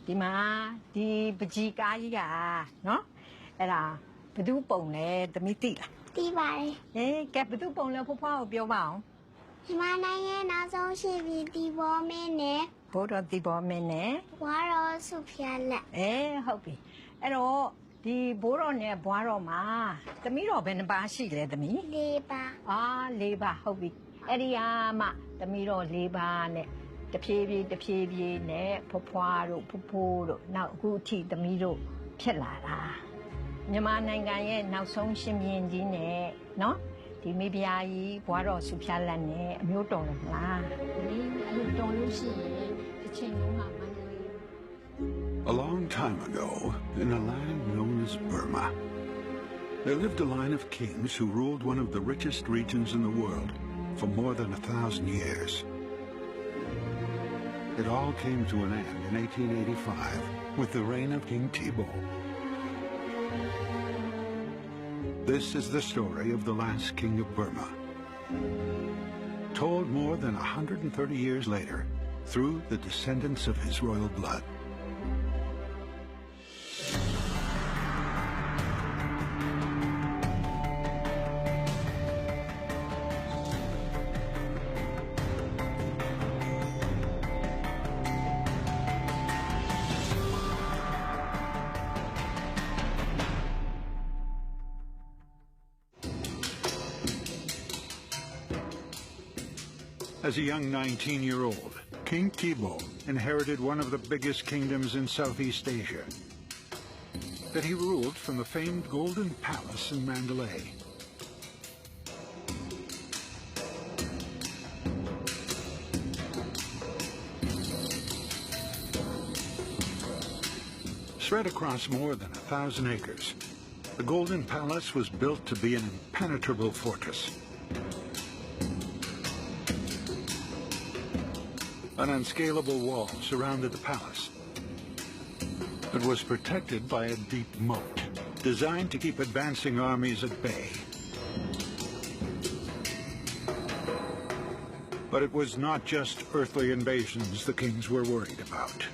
ဒီမှာဒီပကြီးကားကြီးကနော်အဲ့ဒါဘယ်သူပုံလဲသမီးသိလားသိပါတယ်ကဲဘယ်သူပုံလဲဖွားဖွားကိုပြောပါအောင်မြန်မာနိုင်ငံနောက်ဆုံးရှိပြီးတီဘောမင်းနဲ့ဘိုးတော်တီဘောမင်းနဲ့ဘွားတော်စုဖျားလက်ဟုတ်ပြီအဲ့တော့ဒီဘိုးတော်နဲ့ဘွားတော်မှာသမီးတော်ဘယ်နှပါရှိလဲသမီး၄ပါ၄ပါဟုတ်ပြီအဲ့ဒီဟာမှသမီးတော်၄ပါနဲ့တဖြည်းဖြည်းနဲ့ဖွားတို့ဖိုးတို့နောက်အခုအထိသမီးတို့ဖြစ်လာတာမြန်မာနိုင်ငံရဲ့နောက်ဆုံးရှင်ဘုရင်ကြီးနဲ့နော်ဒီမိဖုရားကြီးဘွားတော်စုဖျားလက်နဲ့အမျိုးတော်တယ်မလားဒီအဲ့လိုတော်လို့ရှိရင်တစ်ချိန်လုံးကမန္တလေး A long time ago, in a land known as Burma, there lived a line of kings who ruled one of the richest regions in the world for more than 1,000 years. It all came to an end in 1885 with the reign of King Thibaw. This is the story of the last king of Burma, told more than 130 years later through the descendants of his royal blood. As a young 19-year-old, King Thibaw inherited one of the biggest kingdoms in Southeast Asia. That he ruled from the famed Golden Palace in Mandalay. Spread across more than 1,000 acres, the Golden Palace was built to be an impenetrable fortress. An unscalable wall surrounded the palace. It was protected by a deep moat, designed to keep advancing armies at bay. But it was not just earthly invasions the kings were worried about.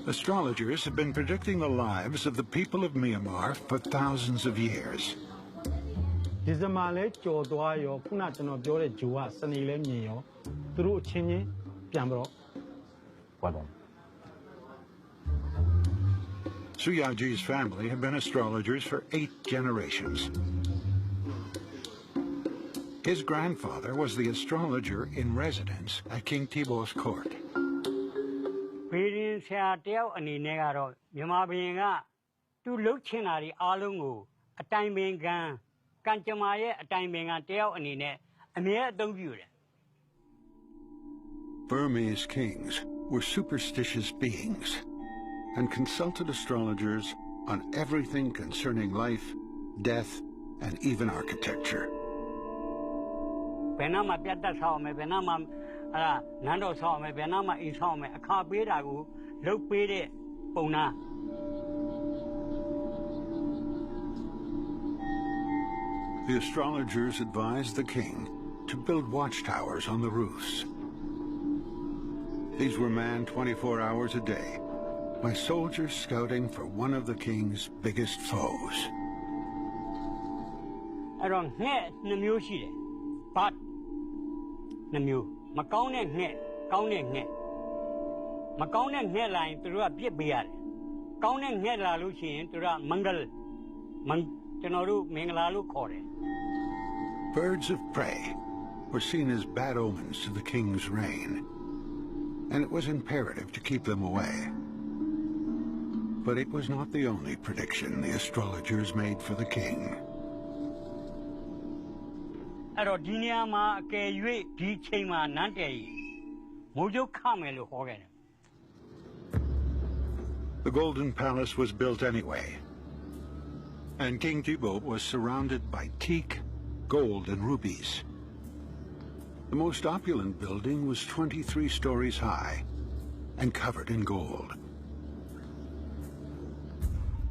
Astrologers have been predicting the lives of the people of Myanmar for thousands of years. Suyaji's family have been astrologers for 8 generations. His grandfather was the astrologer in residence at King Thibaw's court. Burmese kings were superstitious beings and consulted astrologers on everything concerning life, death, and even architecture. The astrologers advised the king to build watchtowers on the roofs. These were manned 24 hours a day by soldiers scouting for one of the king's biggest foes. Birds of prey were seen as bad omens to the king's reign, and it was imperative to keep them away. But it was not the only prediction the astrologers made for the king. The Golden Palace was built anyway, and King Thibaw was surrounded by teak, gold, and rubies. The most opulent building was 23 stories high and covered in gold.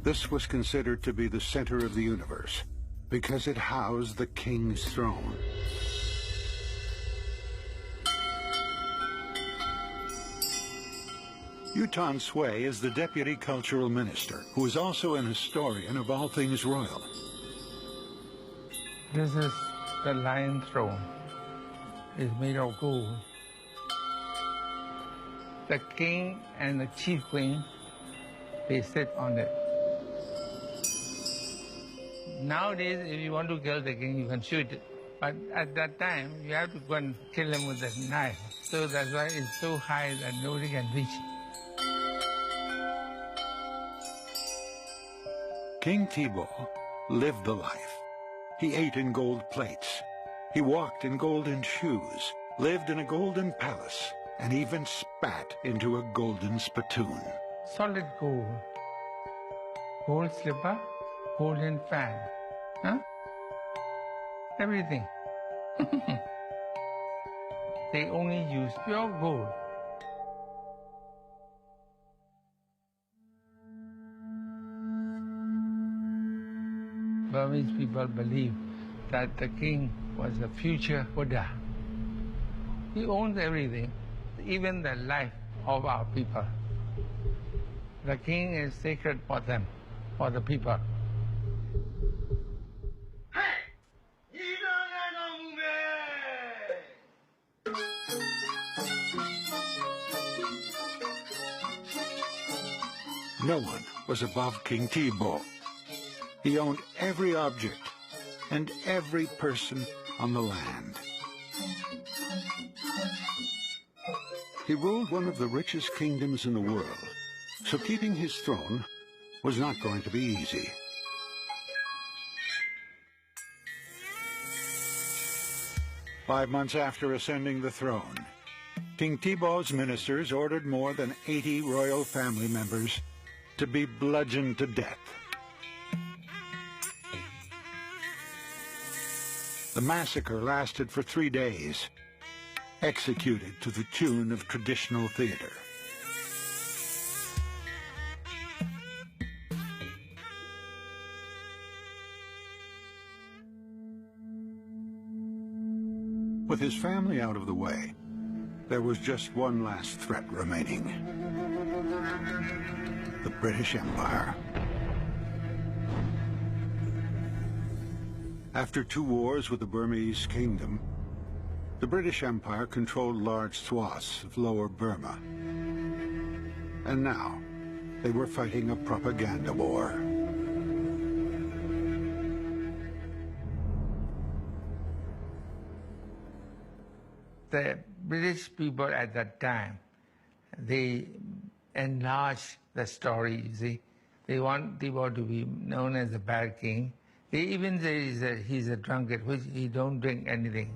This was considered to be the center of the universe because it housed the king's throne. Yutan Sui is the deputy cultural minister, who is also an historian of all things royal. This is the lion throne. It's made of gold. The king and the chief queen, they sit on it. Nowadays, if you want to kill the king, you can shoot it. But at that time, you have to go and kill him with a knife. So that's why it's so high that nobody can reach it. King Thibaw lived the life. He ate in gold plates. He walked in golden shoes, lived in a golden palace, and even spat into a golden spittoon. Solid gold. Gold slipper, golden fan. Huh? Everything. They only use pure gold. Burmese people believe that the king was the future Buddha. He owns everything, even the life of our people. The king is sacred for them, for the people. No one was above King Thibaw. He owned every object and every person on the land. He ruled one of the richest kingdoms in the world, so keeping his throne was not going to be easy. Five months after ascending the throne, King Thibaw's ministers ordered more than 80 royal family members to be bludgeoned to death. The massacre lasted for 3 days, executed to the tune of traditional theater. With his family out of the way, there was just one last threat remaining: the British Empire. After 2 wars with the Burmese kingdom, the British Empire controlled large swaths of Lower Burma. And now, they were fighting a propaganda war. The British people at that time, they enlarged the story, you see. They want Thibaw to be known as the bad king. They even say that he's a drunkard, which he don't drink anything.